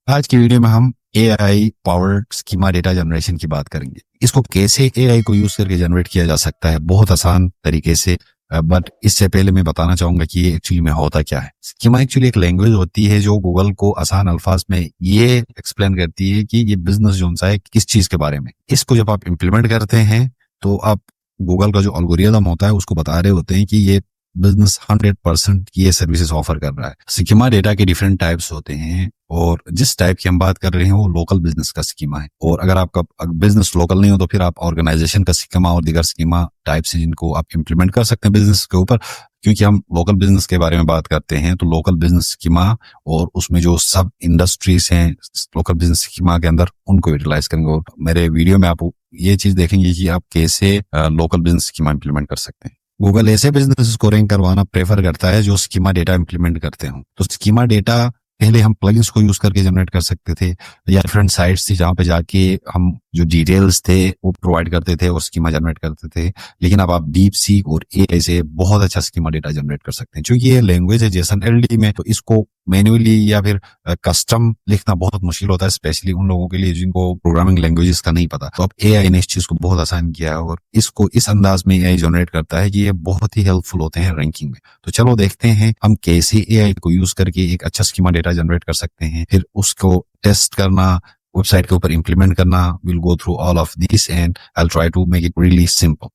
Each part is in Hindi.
आज की वीडियो में हम AI powered schema data generation की बात करेंगे। इसको कैसे AI को यूज करके जनरेट किया जा सकता है, बहुत आसान तरीके से। बट इससे पहले मैं बताना चाहूंगा कि ये एक्चुअली में होता क्या है। स्कीमा एक्चुअली एक लैंग्वेज होती है जो गूगल को आसान अल्फाज में ये एक्सप्लेन करती है कि ये बिजनेस जो सा है किस चीज के बारे में। इसको जब आप इम्प्लीमेंट करते हैं तो आप गूगल का जो एल्गोरिदम होता है उसको बता रहे होते हैं कि ये बिजनेस 100% ये सर्विसेज ऑफर कर रहा है। स्कीमा डेटा के डिफरेंट टाइप्स होते हैं और जिस टाइप की हम बात कर रहे हैं वो लोकल बिजनेस का स्कीमा है। और अगर आपका बिजनेस लोकल नहीं हो तो फिर आप ऑर्गेनाइजेशन का स्कीमा और दीगर स्कीमा टाइप्स हैं जिनको आप इम्प्लीमेंट कर सकते हैं बिजनेस के ऊपर। क्योंकि हम लोकल बिजनेस के बारे में बात करते हैं तो लोकल बिजनेस स्कीमा और उसमें जो सब इंडस्ट्रीज हैं लोकल बिजनेस स्कीमा के अंदर उनको यूटिलाइज करेंगे। और मेरे वीडियो में आप ये चीज देखेंगे कि आप कैसे लोकल बिजनेस स्कीमा इम्प्लीमेंट कर सकते हैं। गूगल ऐसे बिजनेस को रैंक करवाना प्रेफर करता है जो स्कीमा डेटा इंप्लीमेंट करते हो। तो स्कीमा डेटा पहले हम प्लगइन्स को यूज करके जनरेट कर सकते थे या डिफरेंट साइट्स थी जहां पे जाके हम जो डिटेल्स थे वो प्रोवाइड करते थे और स्कीमा जनरेट करते थे। लेकिन अब आप डीप सीक और AI से बहुत अच्छा स्कीमा डेटा जनरेट कर सकते हैं। क्योंकि ये लैंग्वेज है JSON-LD में, तो इसको मैन्युअली या फिर कस्टम लिखना बहुत मुश्किल होता है, स्पेशली उन लोगों के लिए जिनको प्रोग्रामिंग लैंग्वेजेस का नहीं पता। तो अब AI ने इस चीज को बहुत आसान किया है और इसको इस अंदाज में AI जनरेट करता है कि ये बहुत ही हेल्पफुल होते हैं रैंकिंग में। तो चलो देखते हैं हम कैसे AI को यूज करके एक अच्छा स्कीमा डेटा जनरेट कर सकते हैं। फिर उसको टेस्ट करना, वेबसाइट के ऊपर इंप्लीमेंट करना, will go through all of this and I will try to make it really simple.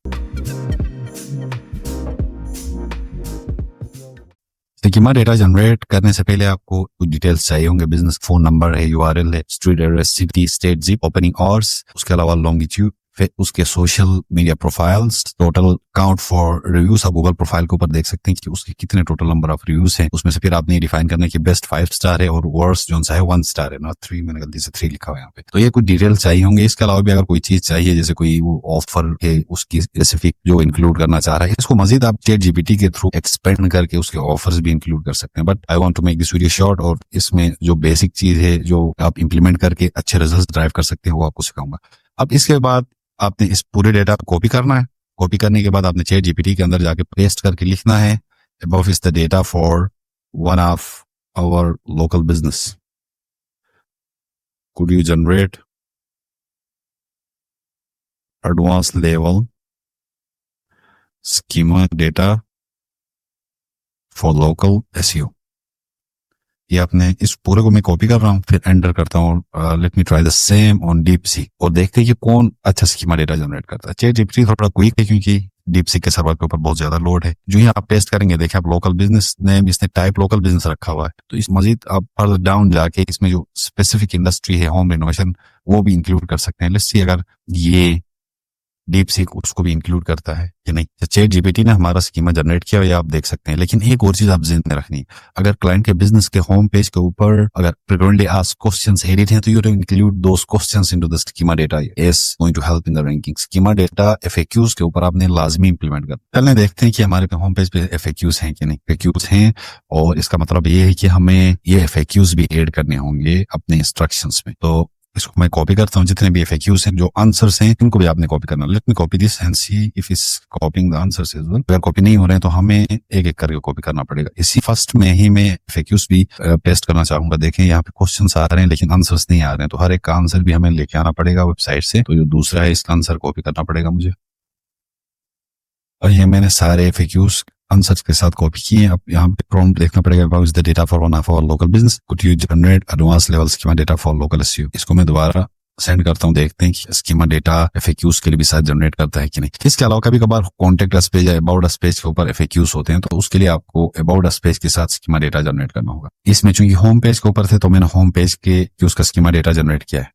Schema data generate करने से पहले आपको कुछ डिटेल्स चाहिए होंगे। बिजनेस फोन नंबर है, URL है, street address, city, state, zip, opening hours, उसके अलावा लॉन्गिट्यूड, फिर उसके social media profiles, total count for reviews. आप गूगल प्रोफाइल के ऊपर देख सकते हैं कि उसके कितने टोटल नंबर ऑफ रिव्यूज हैं। उसमें से फिर आपने डिफाइन करना है कि बेस्ट 5 स्टार है और वर्स्ट जो सा है 1 स्टार है, नॉट 3। मैंने गलती से 3 लिखा हुआ है यहाँ पे। तो ये कुछ डिटेल्स चाहिए होंगे। इसके अलावा भी अगर कोई चीज चाहिए जैसे कोई वो ऑफर है उसकी स्पेसिफिक जो इंक्लूड करना चाह रहा है, इसको मजीद आप ChatGPT के थ्रू एक्सपेंड करके उसके ऑफर्स भी इंक्लूड कर सकते हैं। But I want to make this video short और इसमें जो बेसिक चीज है जो आप इंप्लीमेंट करके अच्छे रिजल्ट ड्राइव कर सकते हैं वो आपको सिखाऊंगा। अब इसके बाद आपने इस पूरे डेटा को कॉपी करना है। कॉपी करने के बाद आपने ChatGPT के अंदर जाके पेस्ट करके लिखना है above is the data for one of our local business. Could you generate advanced level schema data for local SEO? ये आपने इस पूरे को मैं कॉपी कर रहा हूँ, फिर एंटर करता हूँ let me try the same on deep seek और देखते हैं कि कौन अच्छा स्कीमा डेटा जनरेट करता है। ChatGPT थोड़ा क्विक है क्योंकि डीप सीक के सर्वर के ऊपर बहुत ज्यादा लोड है। जो ही आप पेस्ट करेंगे, देखिए आप लोकल बिजनेस नेम, इसने टाइप लोकल बिजनेस रखा हुआ है। तो इस मजीद आप फर्दर डाउन जाके इसमें जो स्पेसिफिक इंडस्ट्री है होम रिनोवेशन वो भी इंक्लूड कर सकते हैं। लेट्स सी अगर ये डीप सीक उसको भी इंक्लूड करता है कि नहीं। ChatGPT ने हमारा स्कीमा जनरेट किया, ये आप देख सकते हैं। लेकिन एक और चीज आप ज़हन में रखनी है, अगर क्लाइंट के बिजनेस के होम पेज के ऊपर अगर फ्रीक्वेंटली आस्क्ड क्वेश्चंस एडिट हैं तो you include those questions into the schema data is going to help in the ranking. Schema data FAQs के ऊपर आपने लाजमी इंप्लीमेंट करना। चलने देखते हैं कि हमारे पे होम पेज पे FAQs हैं कि नहीं। FAQs हैं और इसका मतलब ये है कि हमें ये FAQs भी एड करने होंगे अपने इंस्ट्रक्शंस में। तो इसको मैं कॉपी करता हूँ। जितने भी FAQs हैं, जो आंसर्स हैं, इनको भी आपने कॉपी करना। Let me copy this and see if is copying the answers as well. अगर कॉपी नहीं हो रहे हैं तो हमें एक एक करके कॉपी करना पड़ेगा। इसी फर्स्ट में ही मैं FAQs भी पेस्ट करना चाहूंगा। देखें यहाँ पे क्वेश्चंस आ रहे हैं लेकिन आंसर्स नहीं आ रहे हैं, तो हर एक का आंसर भी हमें लेके आना पड़ेगा वेबसाइट से। तो जो दूसरा है इसका आंसर कॉपी करना पड़ेगा मुझे। और ये मैंने सारे FAQs आंसर्स के साथ कॉपी किए। अब यहाँ पे प्रॉम्प्ट देखना पड़ेगा, what is the data for one of our local business, could you generate advance level schema data for local SEO। इसको मैं दोबारा सेंड करता हूँ, देखते हैं कि स्कीमा डेटा FAQs के लिए भी साथ जनरेट करता है कि नहीं। इसके अलावा कभी कभार कॉन्टेक्ट अस पेज या अबाउट अस पेज के ऊपर FAQs होते हैं, तो उसके लिए आपको अबाउट अस पेज के साथ स्कीमा डेटा जनरेट करना होगा। इसमें चूंकि होम पेज के ऊपर थे तो मैंने होम पेज के उसका स्कीमा डेटा जनरेट किया है।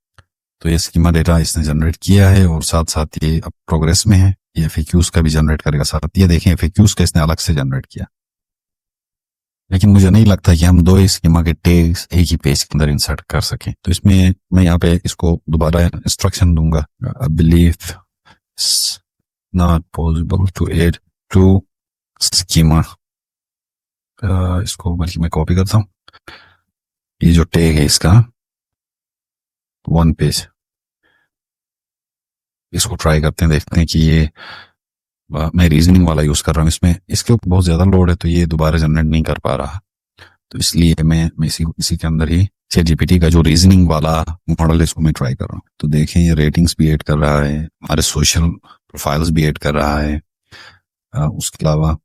तो ये स्कीमा डेटा इसने जनरेट किया है और साथ साथ ये अब प्रोग्रेस में है। ये FAQs का भी जनरेट करेगा साथ। ये देखें FAQs का इसने अलग से जनरेट किया। लेकिन मुझे नहीं लगता कि हम दो स्कीमा के टैग्स एक ही पेज के अंदर इंसर्ट कर सकें। तो इसमें मैं यहाँ पे इसको दोबारा इंस्ट्रक्शन दूंगा, I believe it's not possible to add to schema. इसको बल्कि मैं कॉपी करता हूँ। ये जो टैग है इसका 1 पेज, इसको ट्राई करते हैं, देखते हैं कि ये मैं रीजनिंग वाला यूज कर रहा हूँ। इसमें इसके ऊपर बहुत ज्यादा लोड है तो ये दोबारा जनरेट नहीं कर पा रहा। तो इसलिए मैं इसी के अंदर ही चैट जीपीटी का जो रीजनिंग वाला मॉडल है इसको मैं ट्राई कर रहा हूँ। तो देखें ये रेटिंग्स भी ऐड कर रहा है, हमारे सोशल प्रोफाइल्स भी ऐड कर रहा है। उसके अलावा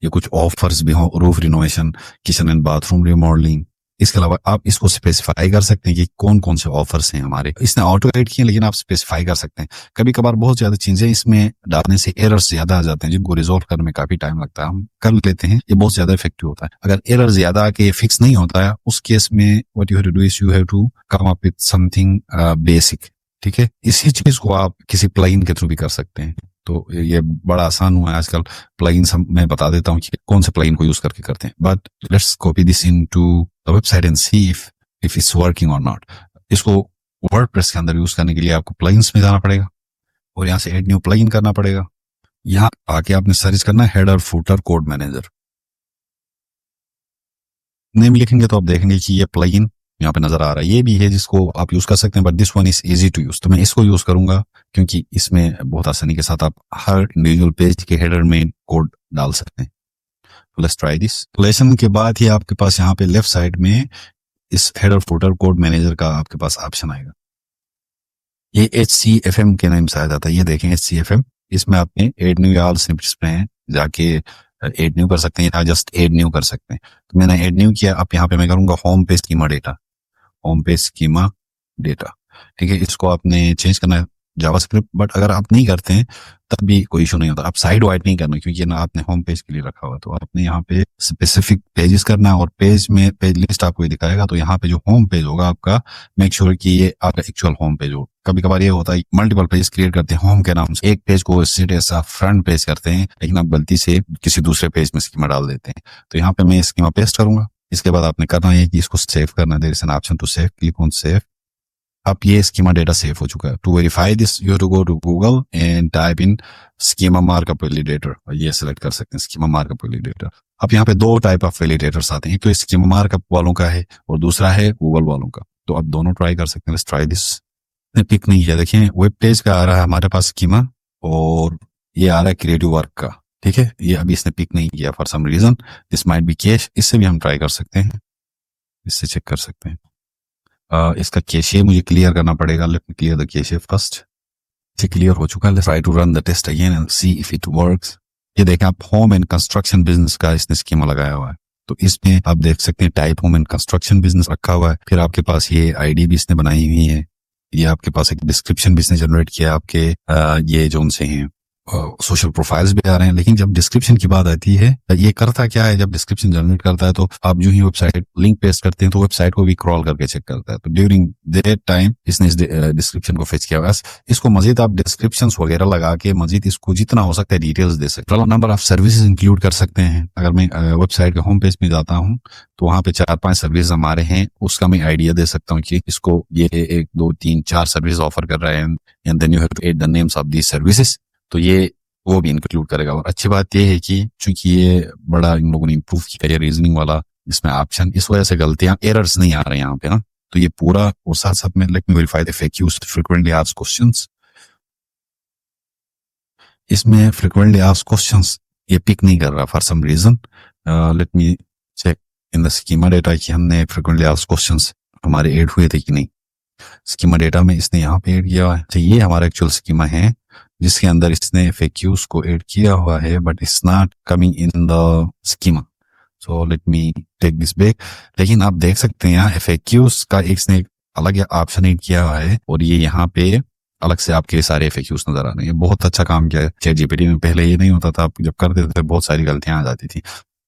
ये कुछ ऑफर्स भी हो, roof renovation, kitchen and bathroom remodelling. इसके अलावा आप इसको स्पेसिफाई कर सकते हैं कि कौन कौन से ऑफर्स हैं हमारे। इसने ऑटो एड किए लेकिन आप स्पेसिफाई कर सकते हैं। कभी कभार बहुत ज्यादा चीजें इसमें डालने से एरर्स ज्यादा आ जाते हैं जिनको रिजोल्व करने में काफी टाइम लगता है, हम कर लेते हैं, ये बहुत ज्यादा इफेक्टिव होता है। अगर एरर ज्यादा आके फिक्स नहीं होता है उस केस में what you have to do is you have to come up with something basic. ठीक है, इसी चीज को आप किसी प्लगइन के थ्रू भी कर सकते हैं। तो ये बड़ा आसान हुआ है आजकल। प्लगइन्स मैं बता देता हूँ कि कौन से प्लगइन को यूज करके करते हैं, but let's copy this into the website and see if it's working और नॉट। इसको वर्डप्रेस के अंदर यूज करने के लिए आपको प्लगइन्स में जाना पड़ेगा और यहाँ से ऐड न्यू प्लगइन करना पड़ेगा। यहाँ आके आपने सर्च करना है header footer code manager. Name लिखेंगे तो आप देखेंगे कि ये प्लगइन यहाँ पे नजर आ रहा है। ये भी है जिसको आप यूज कर सकते हैं, but this one is easy to use, तो मैं इसको यूज करूंगा क्योंकि इसमें बहुत आसानी के साथ आप हर इंडिविजुअल पेज के हेडर में कोड डाल सकते हैं। Let's try this. लेसन के बाद ही आपके पास यहाँ पे लेफ्ट साइड में इस हेडर फुटर कोड मैनेजर का आपके पास ऑप्शन आएगा। ये HCFM के नाम से आ जाता है। ये देखें HCFM, इसमें आपने एड न्यू या ऑल स्निपेट्स में जाके एड न्यू कर सकते हैं या जस्ट एड न्यू कर सकते हैं। तो मैंने एड न्यू किया। अब यहाँ पे मैं करूंगा home page schema data, home page schema data. ठीक है, इसको आपने चेंज करना है जावास्क्रिप्ट, बट अगर आप नहीं करते हैं तब भी कोई इशू नहीं होता। आप साइड वाइड नहीं करना क्योंकि ना आपने होम पेज के लिए रखा हुआ, तो आपने यहाँ पे स्पेसिफिक पेजेस करना है और पेज में पेज लिस्ट आपको ये दिखाएगा। तो यहाँ पे जो होम पेज होगा आपका, मेक श्योर कि ये आपका एक्चुअल होम पेज हो। कभी कभार ये होता है मल्टीपल पेज क्रिएट करते हैं होम के नाम से, एक पेज को सीधे ऐसा फ्रंट पेज करते हैं लेकिन आप गलती से किसी दूसरे पेज में स्कीमा डाल देते हैं। तो यहाँ पे मैं स्कीमा पेस्ट करूंगा। इसके बाद आपने करना है कि इसको सेव करना है। There is an option to save, click on save. अब ये स्कीमा डेटा सेव हो चुका है। To verify this you have to go to Google and type in schema markup validator और ये सिलेक्ट कर सकते हैं स्कीमा मार्कअप वैलिडेटर। अब यहाँ पे दो टाइप ऑफ वैलिडेटर्स आते हैं, एक तो स्कीमा मार्कअप वालों का है और दूसरा है गूगल वालों का। तो आप दोनों ट्राई कर सकते हैं। Let's try this. पिक नहीं किया, देखिए वेब पेज का आ रहा है हमारे पास स्कीमा और ये आ रहा है क्रिएटिव वर्क का। ठीक है, ये अभी इसने पिक नहीं किया for some reason, this might be cache. इससे भी हम ट्राई कर सकते हैं, इससे चेक कर सकते हैं। इसका कैशे मुझे क्लियर करना पड़ेगा। Let me clear the cache first. ये क्लियर हो चुका है। Let's try to run the test again and see if it works. ये देखें आप, होम एंड कंस्ट्रक्शन बिजनेस का इसने स्कीमा लगाया हुआ है। तो इसमें आप देख सकते हैं type home and construction business रखा हुआ है। फिर आपके पास ये आईडी भी इसने बनाई हुई है। ये आपके पास एक डिस्क्रिप्शन भी इसने जनरेट किया आपके ये जो उनसे हैं सोशल प्रोफाइल्स भी आ रहे हैं। लेकिन जब डिस्क्रिप्शन की बात आती है, ये करता क्या है, जब डिस्क्रिप्शन जनरेट करता है तो आप जो ही वेबसाइट लिंक पेस्ट करते हैं तो वेबसाइट को भी क्रॉल करके चेक करता है। तो ड्यूरिंग दैट टाइम इसने इस डिस्क्रिप्शन को फेच किया हुआ है। इसको मजीद आप डिस्क्रिप्शन वगैरह लगा के मजीद इसको जितना हो सकता है डिटेल्स दे सकते हैं। नंबर ऑफ सर्विसेज इंक्लूड कर सकते हैं। अगर मैं वेबसाइट के होम पेज में जाता हूँ तो वहां पे 4-5 सर्विस हमारे हैं, उसका मैं आइडिया दे सकता हूँ कि इसको ये 1 2 3 4 सर्विस ऑफर कर रहा है and then you have to add the names of these services. तो ये वो भी इंक्लूड करेगा। और अच्छी बात ये है कि चूंकि ये बड़ा इन लोगों ने इम्प्रूव किया है रीजनिंग वाला इसमें ऑप्शन, इस वजह से गलतियां एरर्स नहीं आ रहे हैं यहाँ पे ना। तो ये पूरा और साथ साथ में let me verify the FAQs, frequently asked questions. इसमें फ्रीक्वेंटली आस्क्ड क्वेश्चंस ये पिक नहीं कर रहा for some reason. Let me check in the schema data कि हमने फ्रीक्वेंटली आस्क्ड क्वेश्चंस हमारे ऐड हुए थे कि नहीं। स्कीमा डेटा में इसने यहाँ पे ऐड किया हुआ है। तो ये हमारा एक्चुअल स्कीमा है जिसके अंदर इसने FAQs को ऐड किया हुआ है, but it's not coming in the schema. So let me take this back. लेकिन आप देख सकते हैं यहाँ FAQs का इसने अलग ऑप्शन ऐड किया हुआ है और ये यहाँ पे अलग से आपके सारे FAQs नजर आ रहे हैं। बहुत अच्छा काम किया है चैट जीपीटी में। पहले ये नहीं होता था, आप जब करते थे बहुत सारी गलतियां आ जाती थी।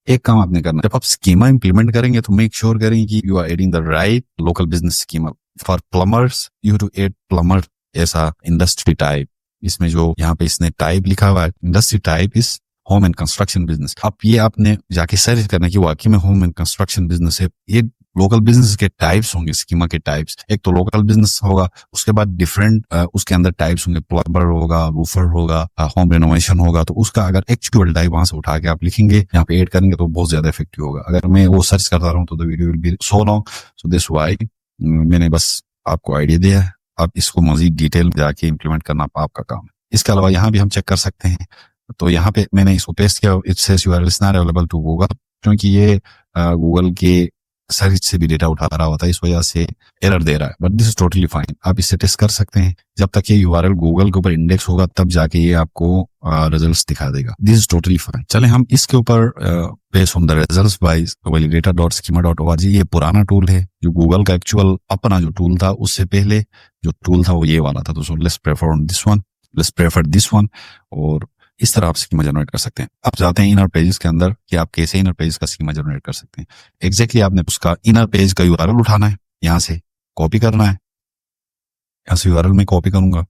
एक काम आपने करना, जब आप स्कीमा इंप्लीमेंट करेंगे तो मेक श्योर करें कि you are adding the right local business schema. For plumbers you to add plumber ऐसा इंडस्ट्री टाइप। इसमें जो यहाँ पे इसने टाइप लिखा हुआ है industry type is home and construction business. अब ये आपने जाके सर्च करना कि वाकई में होम एंड कंस्ट्रक्शन बिजनेस है। ये लोकल बिजनेस के टाइप्स होंगे, स्कीमा के टाइप्स। एक तो लोकल बिजनेस होगा, उसके बाद डिफरेंट उसके अंदर टाइप्स होंगे, प्लम्बर होगा, रूफर होगा, होम रेनोवेशन होगा। तो उसका अगर एक्चुअल टाइप वहां से उठा के आप लिखेंगे, यहाँ पे ऐड करेंगे तो बहुत ज्यादा इफेक्टिव होगा। अगर मैं वो सर्च करता रहूं तो the video will be so long. So this why मैंने बस आपको आइडिया दिया है। आप इसको मजीद डिटेल में जाके इम्प्लीमेंट करना आपका काम है। इसके अलावा यहाँ भी हम चेक कर सकते हैं। तो यहाँ पे मैंने इसको पेस्ट किया, it says URL is not available to Google, क्योंकि ये गूगल के सर्च से भी डेटा उठा रहा होता है, इस वजह से एरर दे रहा है, but this is totally fine. आप इससे टेस्ट कर सकते हैं। जब तक ये यूआरएल गूगल के ऊपर इंडेक्स होगा तब जाके ये आपको रिजल्ट्स दिखा देगा। This is totally fine. चले हम इसके ऊपर based on the results bye validator.schema.org, ये पुराना टूल है जो गूगल का एक्चुअल अपना जो टूल था, उससे पहले जो टूल था वो ये वाला था। तो so let's prefer this one और इस तरह आप स्कीमा जनरेट कर सकते हैं। आप जाते हैं इनर पेजेस के अंदर कि आप कैसे इनर पेज का स्कीमा जनरेट कर सकते हैं। एग्जैक्टली आपने उसका इनर पेज का यूआरएल उठाना है, यहाँ से कॉपी करना है। यहाँ से यूआरएल में कॉपी करूंगा।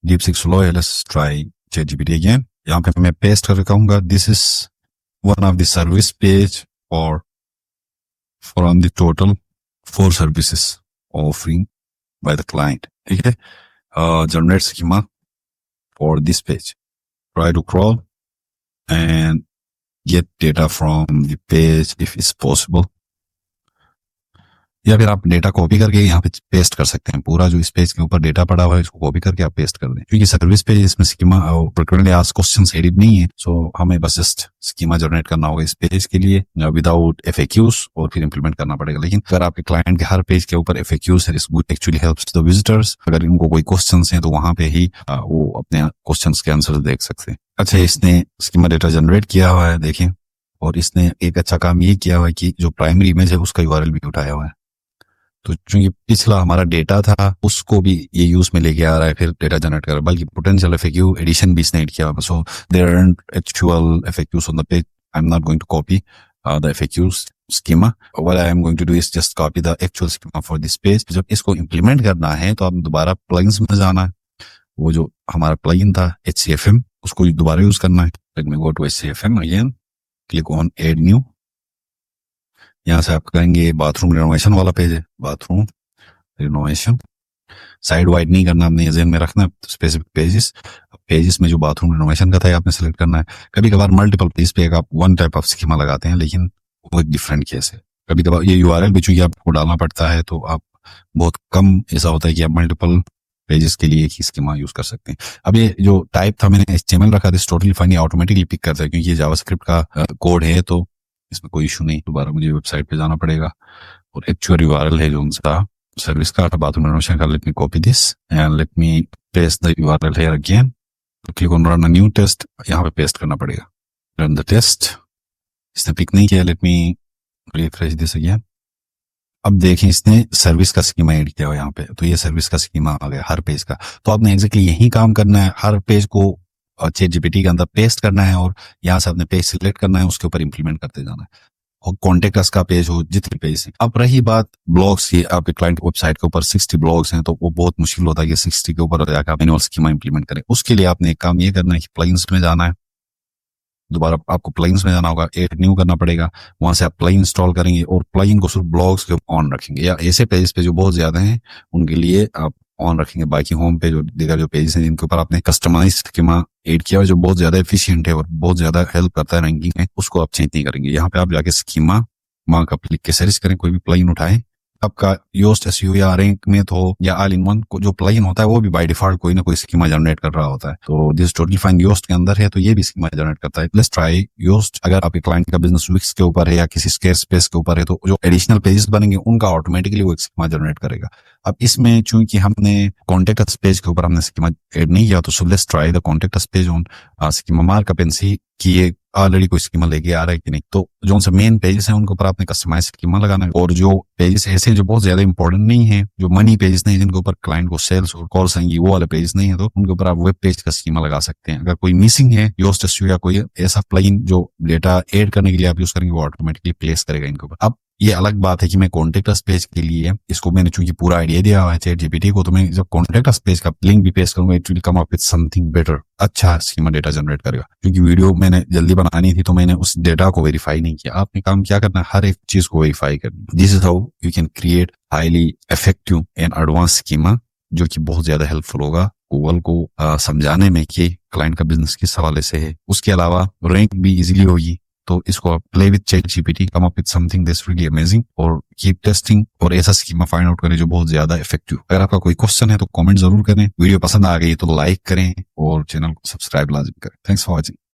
DeepSeek स्लो है, लेट्स ट्राई ChatGPT अगेन। यहाँ पे मैं पेस्ट करके कहूंगा this is one of the service page और from the total 4 services offering by the client. ठीक है, generate schema for this page. Try to crawl and get data from the page if it's possible. या फिर आप डेटा कॉपी करके यहाँ पे पेस्ट कर सकते हैं। पूरा जो इस पेज के ऊपर डेटा पड़ा हुआ है इसको कॉपी करके आप पेस्ट कर दें। क्योंकि सर्विस पेज इसमें schema frequently asked questions edit नहीं है, सो हमें बस जस्ट स्कीमा जनरेट करना होगा इस पेज के लिए विदाउट FAQs और फिर इंप्लीमेंट करना पड़ेगा। लेकिन अगर आपके क्लाइंट के हर पेज के ऊपर FAQs है, एक्चुअली हेल्प्स द विजिटर्स। अगर इनको कोई क्वेश्चंस हैं तो वहां पे ही वो अपने क्वेश्चंस के आंसर देख सकते हैं। अच्छा, इसने स्कीमा डेटा जनरेट किया हुआ है, देखें। और इसने एक अच्छा काम ये किया हुआ है कि जो प्राइमरी इमेज है उसका यूआरएल भी उठाया हुआ है। तो चूंकि पिछला हमारा डेटा था उसको भी ये यूज में लेके आ रहा है, फिर डेटा जनरेट कर रहा है। बल्कि पोटेंशियल FAQ एडिशन भी इसने ऐड किया हुआ। So there are actual FAQs on the page. I am not going to copy the FAQs schema. What I am going to do is just copy the actual schema for this page. जब इसको इम्प्लीमेंट करना है तो आप दोबारा प्लगइन्स में जाना है। वो जो हमारा प्लगइन था HCFM उसको दोबारा यूज करना है। Let me go to HCFM again, click on add new। यहाँ से आप करेंगे बाथरूम रिनोवेशन वाला पेज है, बाथरूम रिनोवेशन। साइड वाइड नहीं करना, आपने ज़हन में रखना स्पेसिफिक पेजेस में जो बाथरूम रिनोवेशन का था आपने सेलेक्ट करना है। कभी कभार मल्टीपल पेज पे आप वन टाइप ऑफ स्कीमा लगाते हैं, लेकिन वो एक डिफरेंट केस है। कभी कभार ये यूआरएल भी चूंकि आपको डालना पड़ता है तो आप बहुत कम ऐसा होता है कि आप मल्टीपल पेजेस के लिए एक ही स्कीमा यूज कर सकते हैं। अब ये जो टाइप था मैंने HTML रखा था, टोटली फाइन ऑटोमेटिकली पिक करता है क्योंकि ये जावास्क्रिप्ट का कोड है, तो इसमें कोई इशू नहीं। दोबारा मुझे वेबसाइट पे जाना पड़ेगा और एक्चुअल यूआरएल है जो उनका सर्विस का बाथरूम रिनोवेशन का। Let me copy this and let me paste the URL here again. Click on run a new test, यहाँ पे पेस्ट करना पड़ेगा। रन द टेस्ट, इसने पिक नहीं किया। Let me refresh this again. अब देखें इसने सर्विस का स्कीमा ऐड किया हुआ यहाँ पे, तो ये सर्विस का स्कीमा आ गया हर पेज का। तो आपने एग्जैक्टली यही काम करना है, हर पेज को ChatGPT के अंदर पेस्ट करना है और यहाँ से आपने पेज सिलेक्ट करना है, उसके ऊपर इंप्लीमेंट करते जाना है। और कॉन्टेक्ट अस का पेज हो, जितने पेज हैं। अब रही बात ब्लॉग्स की, आपके क्लाइंट वेबसाइट के ऊपर 60 ब्लॉग्स हैं तो वो बहुत मुश्किल होता है कि 60 के ऊपर जाकर आप मैनुअल स्कीमा इंप्लीमेंट करें। उसके लिए आपने एक काम ये करना है कि प्लगइन्स में जाना है। दोबारा आपको प्लगइन्स में जाना होगा, ऐड न्यू करना पड़ेगा। वहां से आप प्लगइन इंस्टॉल करेंगे और प्लगइन को सिर्फ ब्लॉग्स के ऑन रखेंगे, या ऐसे पेज पे जो बहुत ज्यादा हैं उनके लिए आप ऑन रखेंगे। बाकी होम पे जो दीगर जो पेजेस हैं जिनके ऊपर आपने कस्टमाइज स्कीमा ऐड किया है, जो बहुत ज्यादा एफिशिएंट है और बहुत ज्यादा हेल्प करता है रैंकिंग में, उसको आप चेंज नहीं करेंगे। यहाँ पे आप जाके स्कीमा मार्कअप लिख के सर्च करें, कोई भी प्लगइन उठाएं। आपका योस्ट SEO या रैंक में तो या ऑल इन वन को जो प्लगइन होता है वो भी बाय डिफॉल्ट कोई ना कोई स्कीमा जनरेट कर रहा होता है। तो दिस टोटली फाइन योस्ट के अंदर है तो ये भी स्कीमा जनरेट करता है। Let's try Yoast. अगर आपके क्लाइंट का बिजनेस विक्स के ऊपर है या किसी स्केयर स्पेस के ऊपर है तो जो एडिशनल पेजेस बनेंगे उनका ऑटोमेटिकली वो एक स्कीमा जनरेट करेगा। अब इसमें चूंकि हमने कॉन्टेक्ट अस पेज के ऊपर हमने स्कीमा ऐड नहीं किया, तो so let's try the contact us page on schema markup and see कि ये ऑलरेडी कोई स्कीमा लेके आ रहा है कि नहीं। तो जो उनसे मेन पेजेस हैं उनके ऊपर आपने कस्टमाइज स्कीमा लगाना है। और जो पेजेस ऐसे हैं जो बहुत ज्यादा इंपॉर्टेंट नहीं है, जो मनी पेजेस नहीं, जिनके ऊपर क्लाइंट को सेल्स और कॉल्स आएंगी, वो वाले पेजेस नहीं है, तो उनके ऊपर आप वेब पेज का स्कीमा लगा सकते हैं। अगर कोई मिसिंग है योस्ट SEO या कोई ऐसा प्लगइन जो डेटा ऐड करने के लिए आप यूज करेंगे, वो ऑटोमेटिकली प्लेस करेगा इनके ऊपर। अब ये अलग बात है कि मैं कॉन्टेक्ट अस पेज के लिए इसको मैंने चूंकि पूरा आइडिया दिया हुआ है ChatGPT को, तो मैं जब कॉन्टेक्ट अस पेज का लिंक भी पेस्ट करूंगा it will come up with something better, अच्छा स्कीमा डेटा जनरेट करेगा। क्योंकि वीडियो मैंने जल्दी बनानी थी तो मैंने उस डेटा को वेरीफाई नहीं किया। आपने काम क्या करना है, हर एक चीज को वेरीफाई करना। This is how you can create highly effective and advance schema, जो कि बहुत ज्यादा हेल्पफुल होगा गूगल को समझाने में कि क्लाइंट का बिजनेस किस हवाले से है। उसके अलावा रैंक भी इजीली होगी। तो इसको आप play with ChatGPT, come up with something that's really amazing और कीप टेस्टिंग और ऐसा स्कीमा फाइंड आउट करें जो बहुत ज्यादा इफेक्टिव। अगर आपका कोई क्वेश्चन है तो कमेंट जरूर करें। वीडियो पसंद आ गई तो लाइक करें और चैनल को सब्सक्राइब लाजिम करें। Thanks for watching.